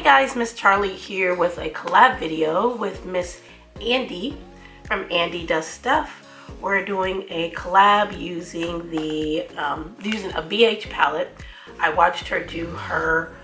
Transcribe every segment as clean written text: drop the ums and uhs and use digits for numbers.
guys, Miss Charlie here with a collab video with Miss Andy from Andy Does Stuff. We're doing a collab using the using a BH palette. I watched her do her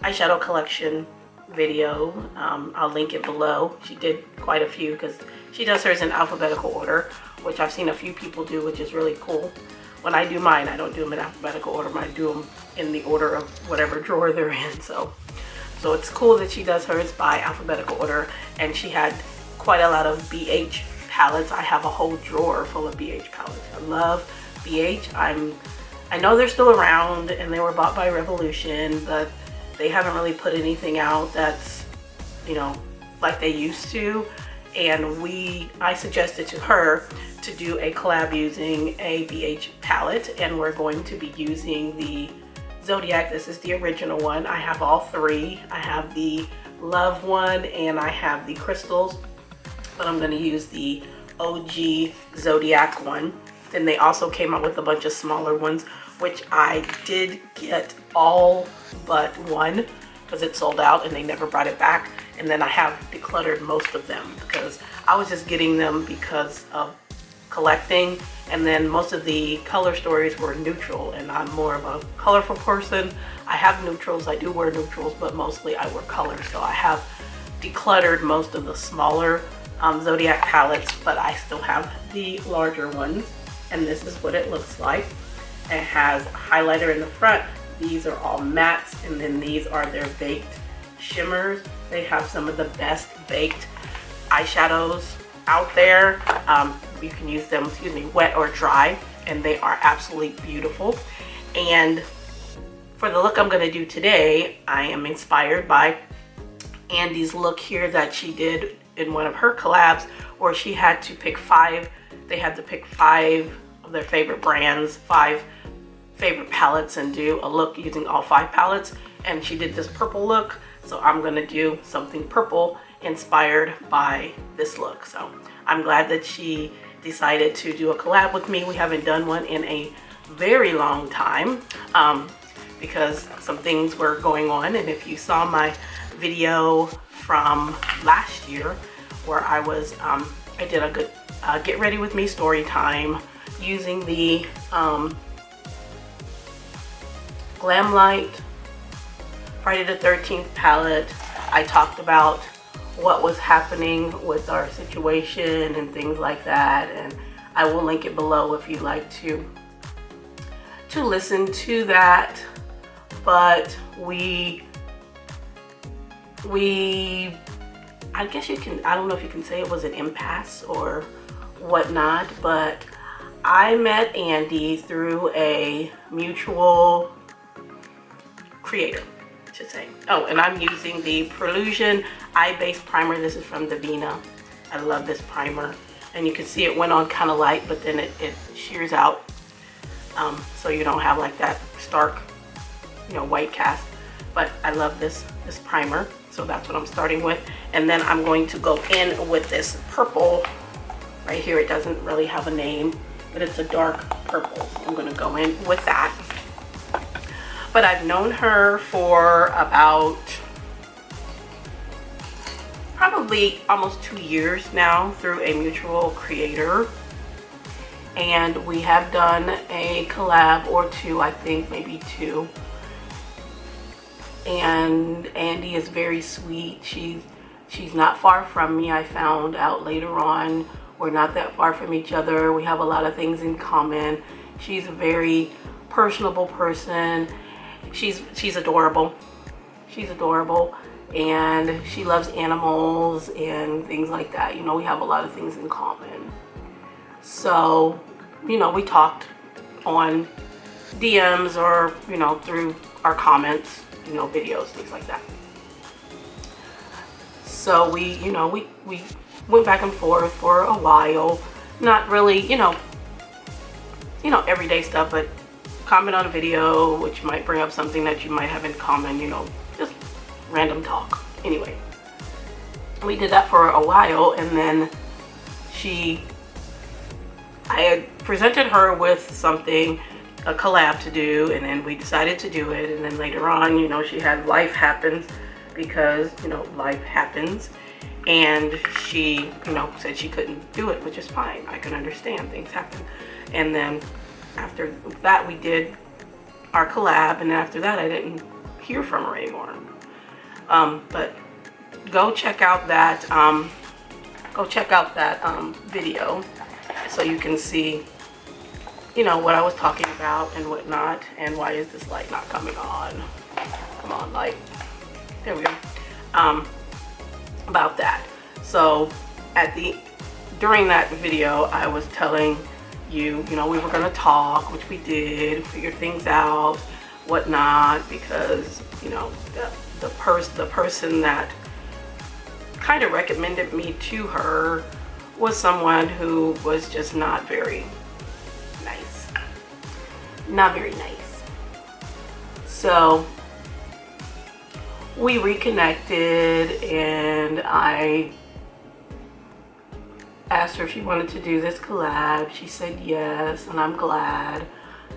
eyeshadow collection video. I'll link it below. She did quite a few because she does hers in alphabetical order, which I've seen a few people do, which is really cool. When I do mine, I don't do them in alphabetical order, but I do them in the order of whatever drawer they're in. So it's cool that she does hers by alphabetical order, and she had quite a lot of BH palettes. I have a whole drawer full of BH palettes. I love BH. I know they're still around and they were bought by Revolution, but they haven't really put anything out that's, you know, like they used to. And I suggested to her to do a collab using a BH palette, and we're going to be using the Zodiac. This is the original one. I have all three. I have the Love one and I have the crystals, but I'm going to use the OG Zodiac one. Then they also came out with a bunch of smaller ones, which I did get all but one because it sold out and they never brought it back. And then I have decluttered most of them because I was just getting them because of collecting, and then most of the color stories were neutral, and I'm more of a colorful person. I have neutrals, I do wear neutrals, but mostly I wear colors. So I have decluttered most of the smaller Zodiac palettes, but I still have the larger ones, and this is what it looks like. It has a highlighter in the front. These are all mattes, and then these are their baked shimmers. They have some of the best baked eyeshadows out there. You can use them, wet or dry, and they are absolutely beautiful. And for the look I'm going to do today, I am inspired by Andy's look here that she did in one of her collabs, where she had to pick five. They had to pick 5 of their favorite brands, 5 favorite palettes, and do a look using all 5 palettes. And she did this purple look, so I'm gonna do something purple inspired by this look. So I'm glad that she decided to do a collab with me. We haven't done one in a very long time because some things were going on. And if you saw my video from last year where I was I did a good get ready with me story time using the Glamlite Friday the 13th palette. I talked about what was happening with our situation and things like that, and I will link it below if you'd like to listen to that. But I guess you can, I don't know if you can say it was an impasse or whatnot, but I met Andy through a mutual creator, I should say. Oh, and I'm using the Prelusion Eye Base Primer. This is from Davina. I love this primer, and you can see it went on kind of light, but then it shears out, so you don't have like that stark, white cast. But I love this primer, so that's what I'm starting with. And then I'm going to go in with this purple right here. It doesn't really have a name, but it's a dark purple. I'm going to go in with that. But I've known her for about probably almost 2 years now through a mutual creator, and we have done a collab or two, I think maybe 2. And Andy is very sweet. She's not far from me. I found out later on we're not that far from each other. We have a lot of things in common. She's a very personable person. She's adorable. She's adorable, and she loves animals and things like that. We have a lot of things in common. So, we talked on DMs or, through our comments, videos, things like that. So we went back and forth for a while. Not really, everyday stuff, but comment on a video, which might bring up something that you might have in common, just random talk. Anyway, we did that for a while, and then I had presented her with something a collab to do, and then we decided to do it, and then later on, you know, she had life happens, because, you know, life happens, and she, you know, said she couldn't do it, which is fine. I can understand, things happen. And then after that, we did our collab, and after that I didn't hear from her anymore. But go check out that video so you can see, you know, what I was talking about and whatnot, and why is this light not coming on. Come on, light. There we go. About that. So during that video, I was telling you, you know, we were gonna talk, which we did, figure things out, whatnot, because, you know, the person that kind of recommended me to her was someone who was just not very nice. Not very nice. So we reconnected, and I asked her if she wanted to do this collab. She said yes, and I'm glad.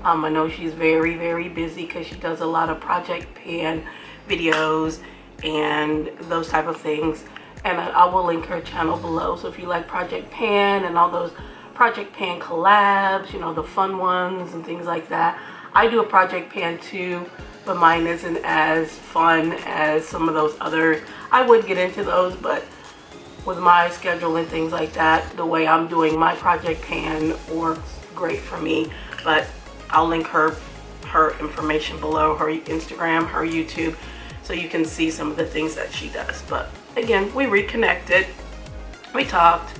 I know she's very, very busy because she does a lot of Project Pan videos and those type of things. And I will link her channel below. So if you like Project Pan and all those Project Pan collabs, you know, the fun ones and things like that. I do a Project Pan too, but mine isn't as fun as some of those others. I would get into those, but with my schedule and things like that, the way I'm doing my Project Pan works great for me. But I'll link her information below, her Instagram, her YouTube, so you can see some of the things that she does. But again, we reconnected, we talked,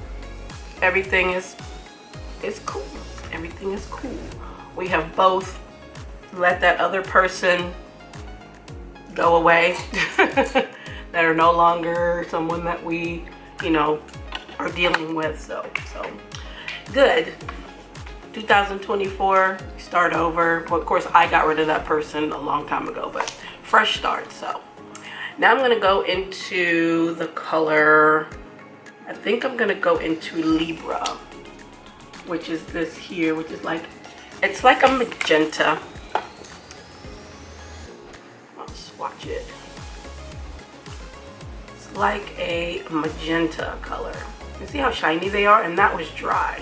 everything is cool. Everything is cool. We have both let that other person go away that are no longer someone that we, you know, are dealing with. So good. 2024, start over. Well, of course, I got rid of that person a long time ago, but fresh start. So now I'm going to go into the color. I think I'm going to go into Libra, which is this here, which is like, it's like a magenta. I'll swatch it. It's like a magenta color. You see how shiny they are? And that was dry.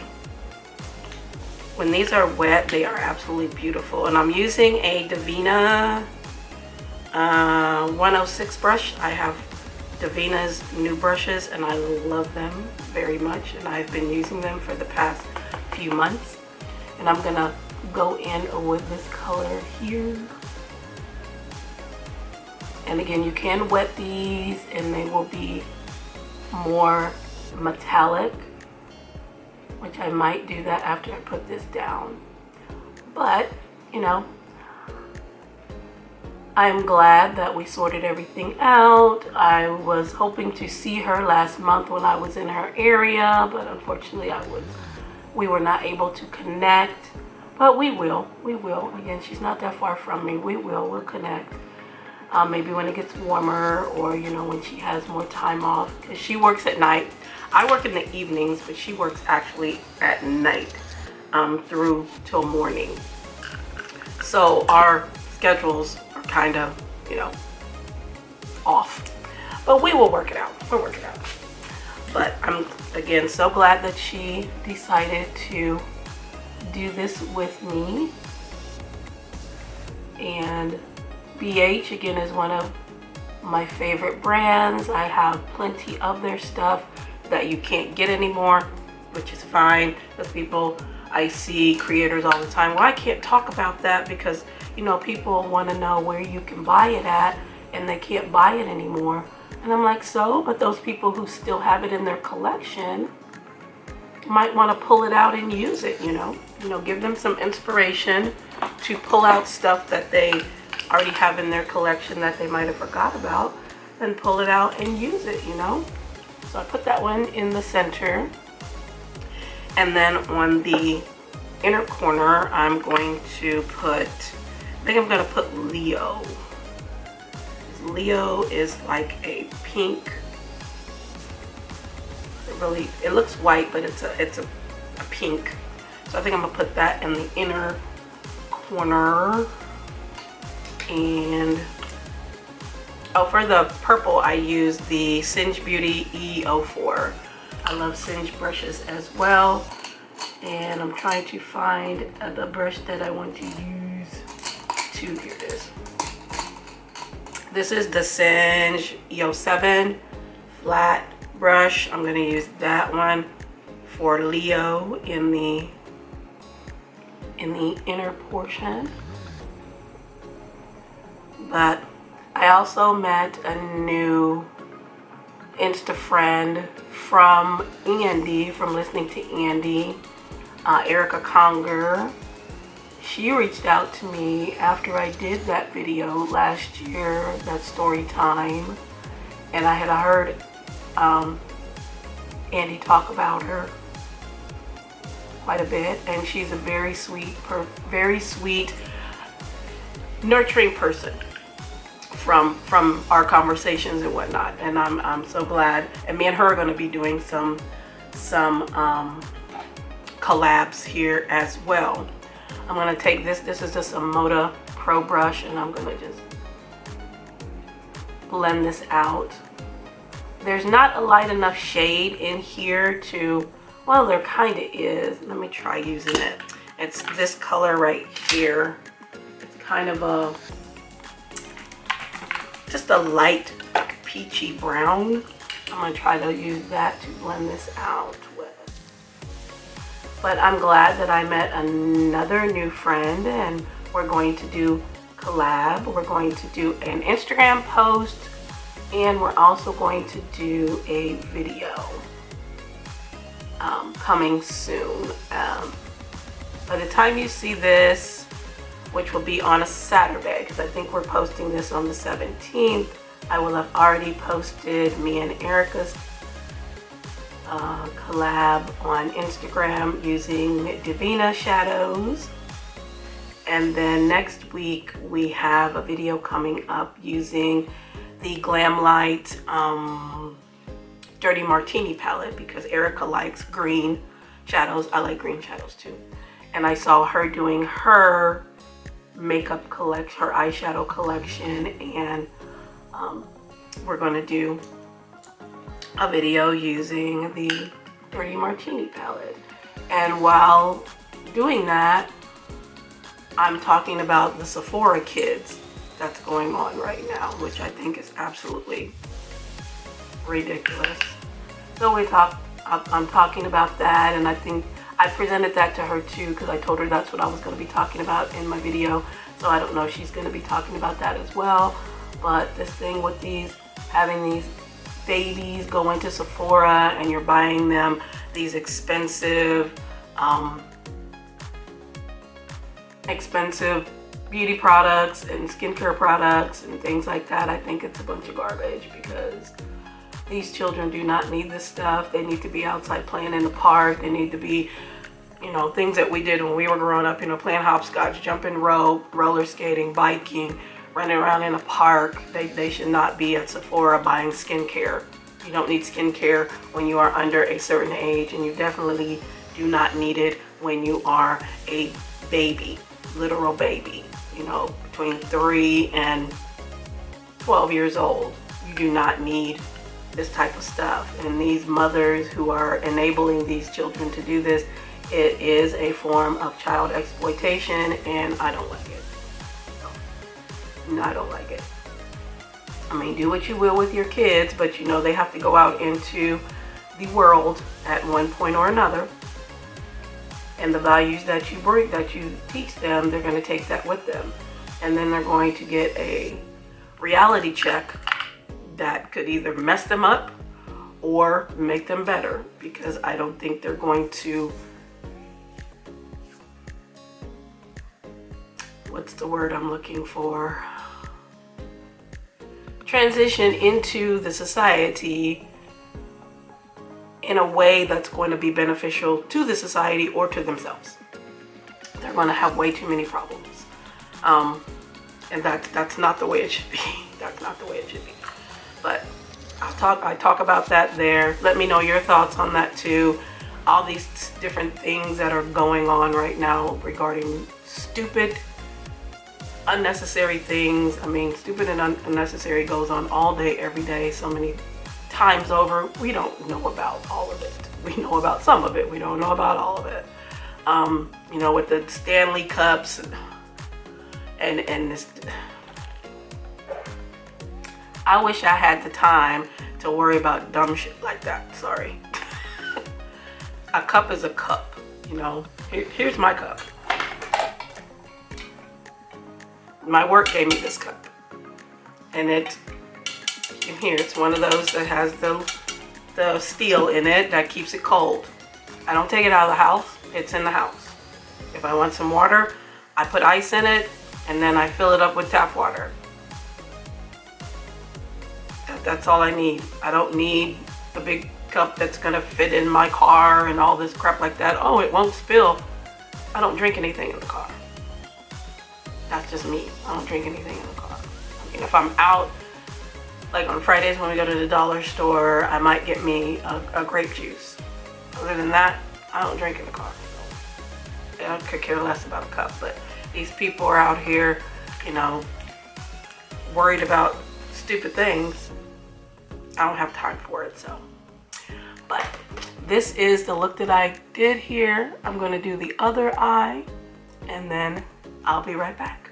When these are wet, they are absolutely beautiful. And I'm using a Davina 106 brush. I have Davina's new brushes, and I love them very much. And I've been using them for the past few months. And I'm gonna go in with this color here. And again, you can wet these, and they will be more metallic, which I might do that after I put this down. But, you know, I'm glad that we sorted everything out. I was hoping to see her last month when I was in her area, but unfortunately we were not able to connect. But we will. Again, she's not that far from me. We'll connect. Maybe when it gets warmer, or, you know, when she has more time off, because she works at night. I work in the evenings, but she works actually at night through till morning. So our schedules are kind of, you know, off. But we will work it out. We'll work it out. But I'm, again, so glad that she decided to do this with me. And BH, again, is one of my favorite brands. I have plenty of their stuff that you can't get anymore, which is fine, because people, I see creators all the time, well, I can't talk about that because, you know, people want to know where you can buy it at, and they can't buy it anymore. And I'm like, so, but those people who still have it in their collection might want to pull it out and use it, you know, give them some inspiration to pull out stuff that they already have in their collection that they might have forgot about, and pull it out and use it, you know. So I put that one in the center, and then on the inner corner I'm going to put, I think I'm going to put Leo. Leo is like a pink. It looks white, but it's a pink. So I think I'm gonna put that in the inner corner. And oh, for the purple, I use the Singe Beauty E04. I love Singe brushes as well. And I'm trying to find the brush that I want to use too. Here it is. This is the Singe E07 flat brush. I'm going to use that one for Leo in the inner portion. But I also met a new Insta friend from Andy, from listening to Andy, Erica Conger. She reached out to me after I did that video last year, that story time, and I had heard Andy talk about her quite a bit, and she's a very sweet, nurturing person from our conversations and whatnot. And I'm so glad. And me and her are going to be doing some collabs here as well. I'm going to take this is just a Moda Pro brush, and I'm going to just blend this out. There's not a light enough shade in here to, well, there kind of is. Let me try using it. It's this color right here. It's kind of just a light peachy brown. I'm going to try to use that to blend this out with. But I'm glad that I met another new friend, and we're going to do collab. We're going to do an Instagram post, and we're also going to do a video coming soon. By the time you see this, which will be on a Saturday, because I think we're posting this on the 17th, I will have already posted me and Erica's collab on Instagram using Divina shadows. And then next week we have a video coming up using the Glamlite Dirty Martini palette, because Erica likes green shadows. I like green shadows too. And I saw her doing her makeup collection, her eyeshadow collection, and we're going to do a video using the Dirty Martini palette. And while doing that, I'm talking about the Sephora Kids that's going on right now, which I think is absolutely ridiculous. So I'm talking about that, and I think I presented that to her too, because I told her that's what I was going to be talking about in my video. So I don't know if she's going to be talking about that as well. But this thing with having these babies go into Sephora and you're buying them these expensive beauty products and skincare products and things like that, I think it's a bunch of garbage, because these children do not need this stuff. They need to be outside playing in the park. They need to be, you know, things that we did when we were growing up, you know, playing hopscotch, jumping rope, roller skating, biking, running around in a park. They should not be at Sephora buying skincare. You don't need skincare when you are under a certain age, and you definitely do not need it when you are a baby, literal baby, you know, between 3 and 12 years old. You do not need this type of stuff. And these mothers who are enabling these children to do this, it is a form of child exploitation, and I don't like it. No, I don't like it. I mean, do what you will with your kids, but you know they have to go out into the world at one point or another, and the values that you bring, that you teach them, they're going to take that with them, and then they're going to get a reality check that could either mess them up or make them better, because I don't think they're going to, what's the word I'm looking for, transition into the society in a way that's going to be beneficial to the society or to themselves. They're going to have way too many problems, and that's not the way it should be. That's not the way it should be. But I talk about that there. Let me know your thoughts on that too. All these different things that are going on right now regarding stupid unnecessary things. I mean, stupid and unnecessary goes on all day, every day, so many times over. We don't know about all of it. We know about some of it. We don't know about all of it. You know, with the Stanley cups and this. I wish I had the time to worry about dumb shit like that. Sorry. A cup is a cup, you know. Here's my cup. My work gave me this cup. And you can hear it's one of those that has the steel in it that keeps it cold. I don't take it out of the house. It's in the house. If I want some water, I put ice in it and then I fill it up with tap water. That's all I need. I don't need a big cup that's gonna fit in my car and all this crap like that. Oh, it won't spill. I don't drink anything in the car. That's just me. I don't drink anything in the car. I mean, if I'm out, like on Fridays when we go to the dollar store, I might get me a grape juice. Other than that, I don't drink in the car. I could care less about a cup, but these people are out here, you know, worried about stupid things. I don't have time for it, so. But this is the look that I did here. I'm gonna do the other eye and then I'll be right back.